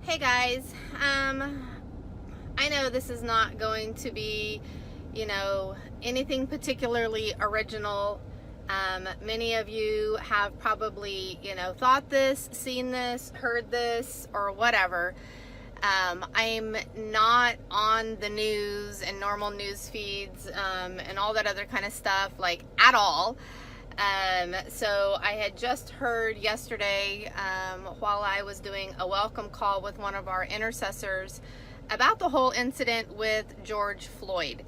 Hey guys, I know this is not going to be, anything particularly original. Many of you have probably, thought this, seen this, heard this, or whatever. I'm not on the news and normal news feeds and all that other kind of stuff, at all. So I had just heard yesterday while I was doing a welcome call with one of our intercessors about the whole incident with George Floyd.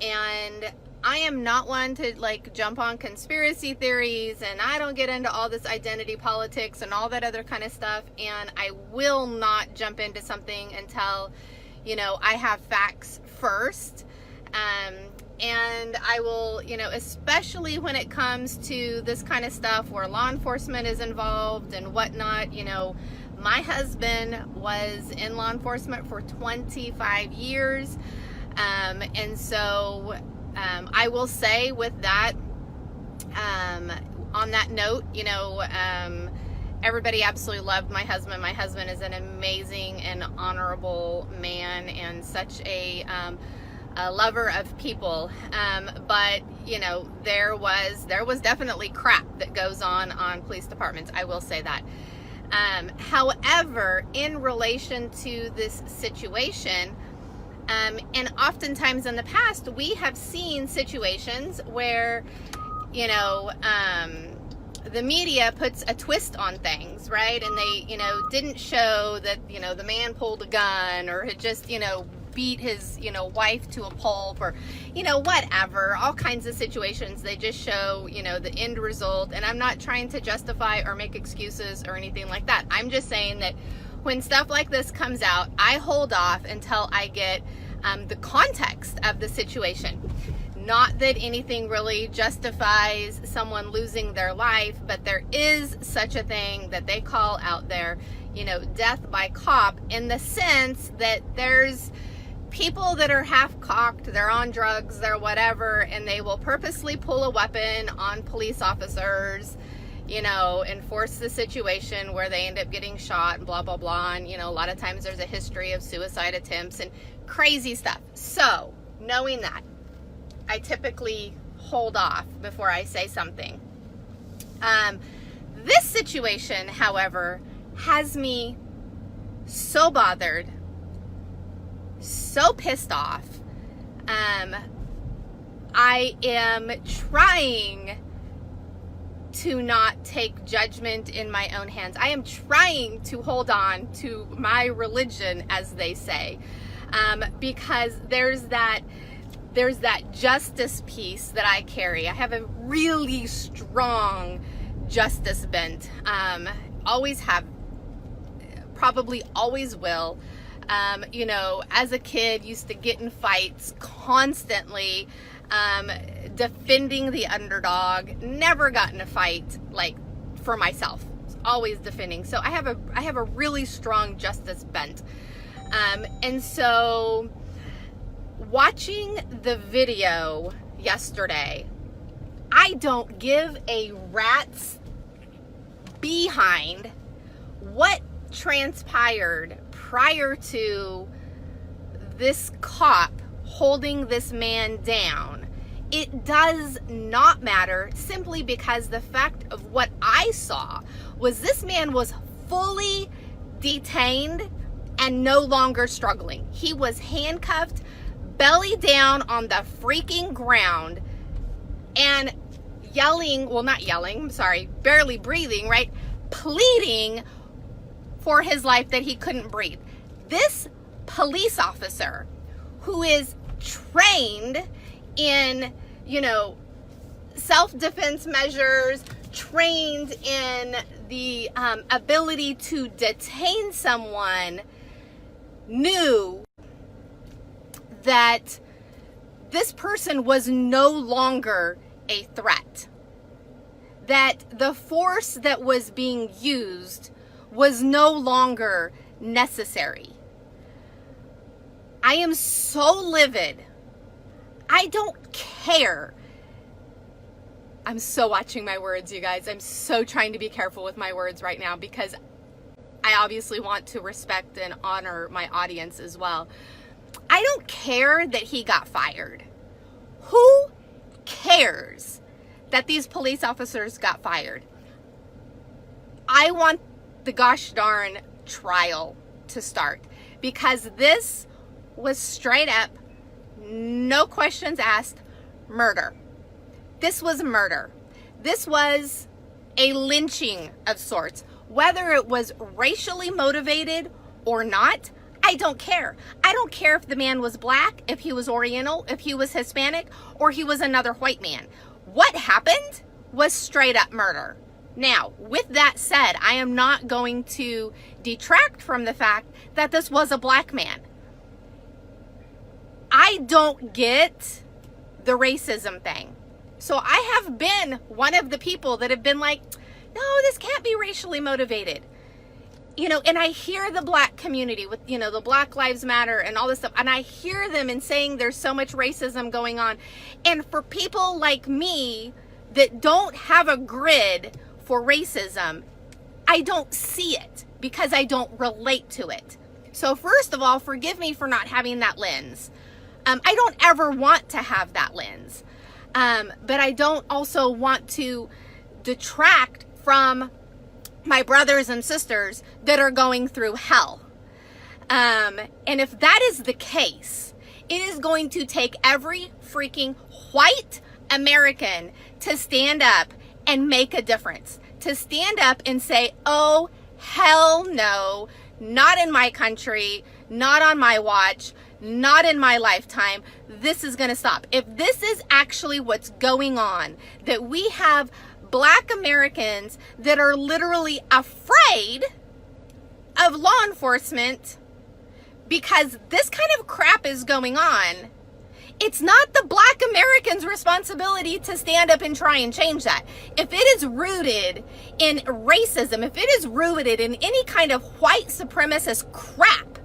And I am not one to jump on conspiracy theories, and I don't get into all this identity politics and all that other kind of stuff. And I will not jump into something until, I have facts first. And I will, especially when it comes to this kind of stuff where law enforcement is involved and whatnot, my husband was in law enforcement for 25 years. And so I will say with that, on that note, everybody absolutely loved my husband. My husband is an amazing and honorable man and such a lover of people, but there was definitely crap that goes on police departments. I will say that. However, in relation to this situation, and oftentimes in the past, we have seen situations where the media puts a twist on things, right? And they didn't show that the man pulled a gun or had just beat his wife to a pulp or whatever, all kinds of situations. They just show the end result. And I'm not trying to justify or make excuses or anything like that. I'm just saying that when stuff like this comes out, I hold off until I get the context of the situation. Not that anything really justifies someone losing their life, but there is such a thing that they call out there, death by cop, in the sense that there's people that are half-cocked, they're on drugs, they're whatever, and they will purposely pull a weapon on police officers, and force the situation where they end up getting shot and blah, blah, blah. And, a lot of times there's a history of suicide attempts and crazy stuff. So, knowing that, I typically hold off before I say something. This situation, however, has me so bothered, so pissed off. I am trying to not take judgment in my own hands. I am trying to hold on to my religion, as they say, because there's that justice piece that I carry. I have a really strong justice bent. Always have, probably always will. As a kid, used to get in fights constantly, defending the underdog. Never got in a fight for myself. Always defending. So I have a really strong justice bent. And so watching the video yesterday, I don't give a rat's behind what transpired prior to this cop holding this man down. It does not matter, simply because the fact of what I saw was this man was fully detained and no longer struggling. He was handcuffed, belly down on the freaking ground, and barely breathing, right? Pleading for his life that he couldn't breathe. This police officer, who is trained in, self-defense measures, trained in the ability to detain someone, knew that this person was no longer a threat. That the force that was being used was no longer necessary. I am so livid. I don't care. I'm so watching my words, you guys. I'm so trying to be careful with my words right now, because I obviously want to respect and honor my audience as well. I don't care that he got fired. Who cares that these police officers got fired? I want the gosh darn trial to start, because this was straight up, no questions asked, murder. This was murder. This was a lynching of sorts. Whether it was racially motivated or not, I don't care. I don't care if the man was black, if he was Oriental, if he was Hispanic, or he was another white man. What happened was straight up murder. Now, with that said, I am not going to detract from the fact that this was a black man. I don't get the racism thing. So I have been one of the people that have been like, no, this can't be racially motivated. You know, and I hear the black community with, you know, the Black Lives Matter and all this stuff. And I hear them in saying there's so much racism going on. And for people like me that don't have a grid for racism, I don't see it because I don't relate to it. So first of all, forgive me for not having that lens. I don't ever want to have that lens. But I don't also want to detract from my brothers and sisters that are going through hell. And if that is the case, it is going to take every freaking white American to stand up and make a difference. To stand up and say, oh, hell no, not in my country, not on my watch, not in my lifetime. This is going to stop. If this is actually what's going on, that we have black Americans that are literally afraid of law enforcement because this kind of crap is going on, it's not the black Americans' responsibility to stand up and try and change that. If it is rooted in racism, if it is rooted in any kind of white supremacist crap,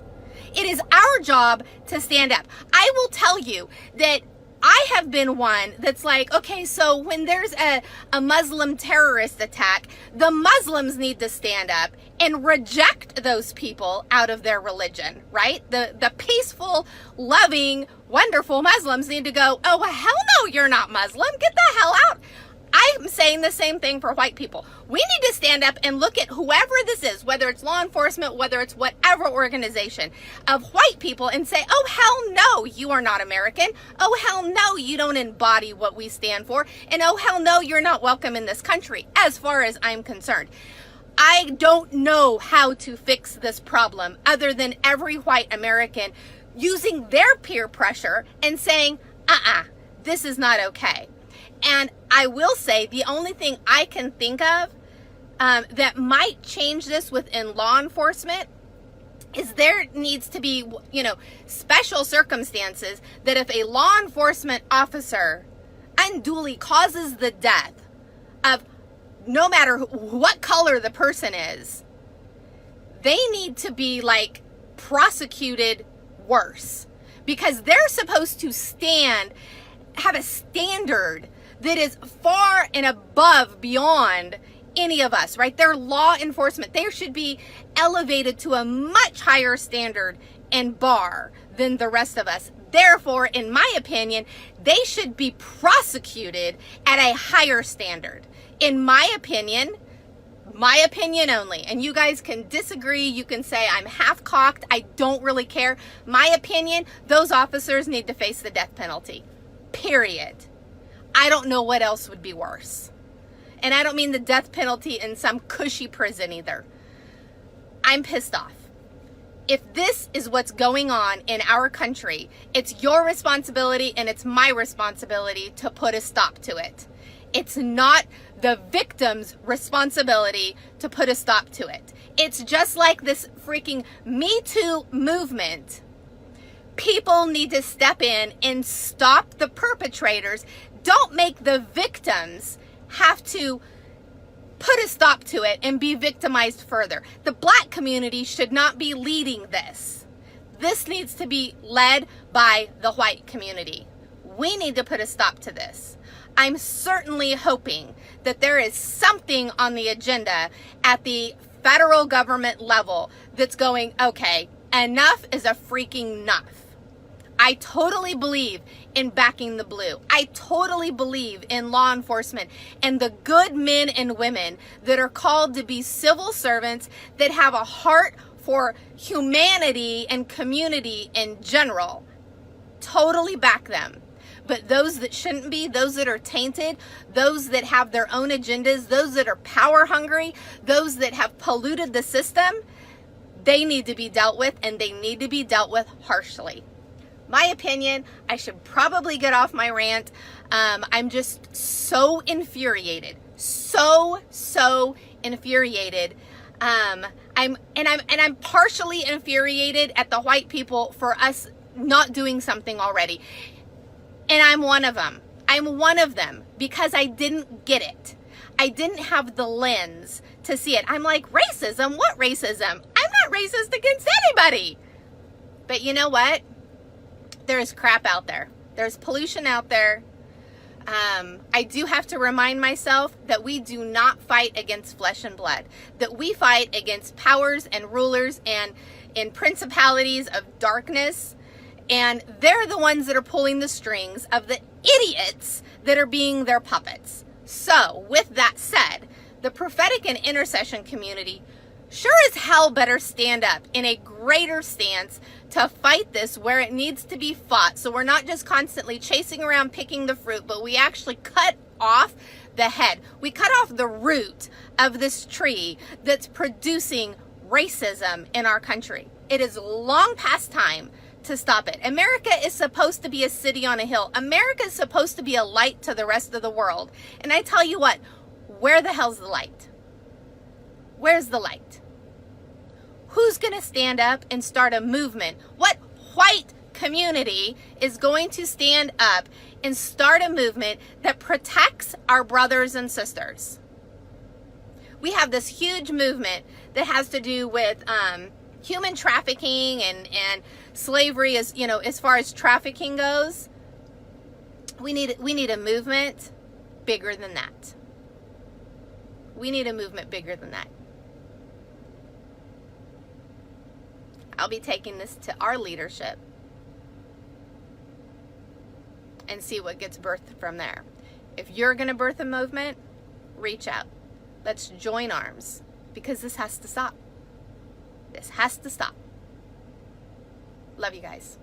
it is our job to stand up. I will tell you that I have been one that's like, okay, so when there's a Muslim terrorist attack, the Muslims need to stand up and reject those people out of their religion, right? The peaceful, loving, wonderful Muslims need to go, oh, hell no, you're not Muslim. Get the hell out. I'm saying the same thing for white people. We need to stand up and look at whoever this is, whether it's law enforcement, whether it's whatever organization of white people, and say, oh, hell no, you are not American. Oh, hell no, you don't embody what we stand for. And oh, hell no, you're not welcome in this country, as far as I'm concerned. I don't know how to fix this problem other than every white American using their peer pressure and saying, this is not okay. And I will say the only thing I can think of that might change this within law enforcement is there needs to be, you know, special circumstances that if a law enforcement officer unduly causes the death of no matter what color the person is, they need to be like prosecuted worse, because they're supposed to have a standard that is far and above beyond any of us, right? They're law enforcement. They should be elevated to a much higher standard and bar than the rest of us. Therefore, in my opinion, they should be prosecuted at a higher standard. In my opinion only. And you guys can disagree. You can say I'm half-cocked. I don't really care. My opinion, those officers need to face the death penalty. Period. I don't know what else would be worse. And I don't mean the death penalty in some cushy prison either. I'm pissed off. If this is what's going on in our country, it's your responsibility and it's my responsibility to put a stop to it. It's not the victim's responsibility to put a stop to it. It's just like this freaking Me Too movement. People need to step in and stop the perpetrators. Don't make the victims have to put a stop to it and be victimized further. The black community should not be leading this. This needs to be led by the white community. We need to put a stop to this. I'm certainly hoping that there is something on the agenda at the federal government level that's going, okay, enough is a freaking enough. I totally believe in backing the blue. I totally believe in law enforcement and the good men and women that are called to be civil servants that have a heart for humanity and community in general. Totally back them. But those that shouldn't be, those that are tainted, those that have their own agendas, those that are power hungry, those that have polluted the system, they need to be dealt with, and they need to be dealt with harshly. My opinion, I should probably get off my rant. I'm just so infuriated, so infuriated. I'm partially infuriated at the white people for us not doing something already. And I'm one of them. I'm one of them because I didn't get it. I didn't have the lens to see it. I'm like, racism? What racism? I'm not racist against anybody. But you know what? There's crap out there. There's pollution out there. I do have to remind myself that we do not fight against flesh and blood, that we fight against powers and rulers and principalities of darkness, and they're the ones that are pulling the strings of the idiots that are being their puppets. So, with that said, the prophetic and intercession community sure as hell better stand up in a greater stance to fight this where it needs to be fought. So we're not just constantly chasing around picking the fruit, but we actually cut off the head. We cut off the root of this tree that's producing racism in our country. It is long past time to stop it. America is supposed to be a city on a hill. America is supposed to be a light to the rest of the world. And I tell you what, where the hell's the light? Where's the light? Who's going to stand up and start a movement? What white community is going to stand up and start a movement that protects our brothers and sisters? We have this huge movement that has to do with human trafficking and slavery, as you know, as far as trafficking goes. We need a movement bigger than that. We need a movement bigger than that. I'll be taking this to our leadership and see what gets birthed from there. If you're going to birth a movement, reach out. Let's join arms, because this has to stop. This has to stop. Love you guys.